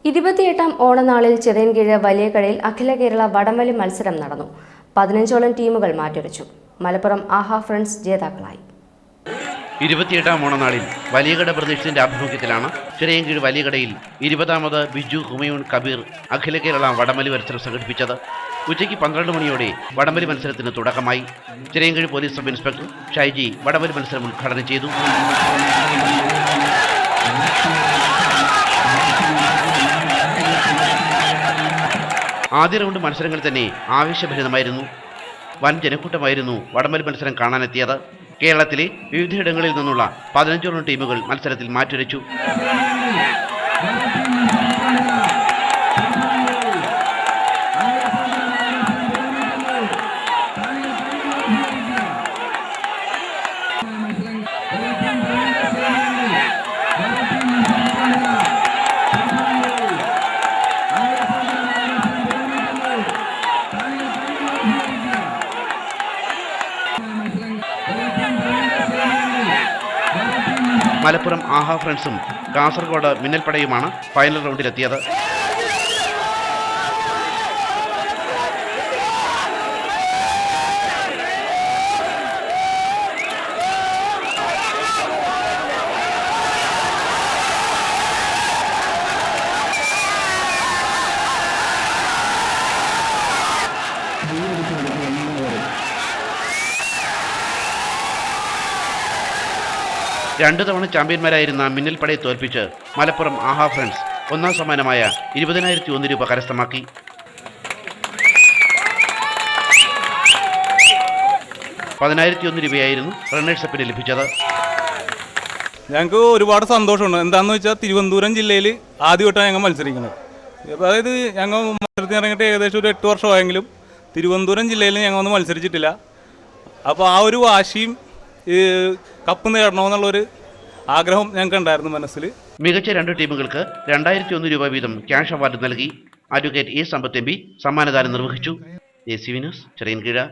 28-ാം ഓണനാളിൽ ചിറയൻകീഴ് വലിയകടയിൽ അഖില കേരള വടംവലി മത്സരം നടന്നു. 15ഓളം ടീമുകൾ മാറ്റുരച്ചു. മലപ്പുറം ആഹാ ഫ്രണ്ട്സ് ജേതാക്കളായി. 28-ാം ഓണനാളിൽ വലിയകട പ്രദേശത്തിന്റെ ആഭിമുഖ്യത്തിലാണ് ചിറയൻകീഴ് വലിയകടയിൽ 20ാമത് ബിജു ഹുമയൂൺ കബീർ അഖില കേരള വടംവലി മത്സരം സംഘടിപ്പിച്ചത്. ഉച്ചയ്ക്ക് 12 മണിയോടെ വടംവലി മത്സരത്തിന് തുടക്കമായി. Chirayinkeezhu police sub inspector Shaiji വടംവലി മത്സരം ഉദ്ഘാടനം ചെയ്തു. ആദ്യ റൗണ്ട് മത്സരങ്ങൾ തന്നെ ആവേശഭരിതമായിരുന്നു. വൻ ജനക്കൂട്ടമായിരുന്നു വടംവലി മത്സരം കാണാനെത്തിയത്. കേരളത്തിലെ വിവിധയിടങ്ങളിൽ നിന്നുള്ള 15ഓളം ടീമുകൾ മത്സരത്തിൽ മാറ്റുരച്ചു. മലപ്പുറം ആഹാ ഫ്രണ്ട്സും കാസർഗോഡ് മിന്നൽപ്പടയുമാണ് ഫൈനൽ റൗണ്ടിലെത്തിയത്. രണ്ടു തവണ ചാമ്പ്യന്മാരായിരുന്ന മിന്നൽപ്പടയെ തോൽപ്പിച്ച് മലപ്പുറം ആഹാ ഫ്രണ്ട്സ് ഒന്നാം സമ്മാനമായ 20,001 രൂപ കരസ്ഥമാക്കി. 10,001 രൂപയായിരുന്നു റണ്ണേഴ്സ് അപ്പിന് ലഭിച്ചത്. ഞങ്ങൾക്ക് ഒരുപാട് സന്തോഷമുണ്ട്. എന്താണെന്ന് വെച്ചാൽ തിരുവനന്തപുരം ജില്ലയിൽ ആദ്യമായിട്ടാണ് ഞങ്ങൾ മത്സരിക്കുന്നത്. അതായത് ഞങ്ങൾ മത്സരത്തിന് ഇറങ്ങിയിട്ട് ഏകദേശം ഒരു 8 വർഷമായെങ്കിലും തിരുവനന്തപുരം ജില്ലയിൽ ഞങ്ങൾ ഒന്നും മത്സരിച്ചിട്ടില്ല. അപ്പോൾ ആ ഒരു വാശിയും കപ്പ് നേടണമെന്നുള്ളൊരു ആഗ്രഹം ഞങ്ങൾക്ക് ഉണ്ടായിരുന്നു മനസ്സിൽ. മികച്ച 2 ടീമുകൾക്ക് 2,001 രൂപ വീതം ക്യാഷ് അവാർഡ് നൽകി. അഡ്വക്കേറ്റ് എ സമ്പത്ത് MP സമ്മാനദാനം നിർവഹിച്ചു. JCV news Chirayinkeezhu.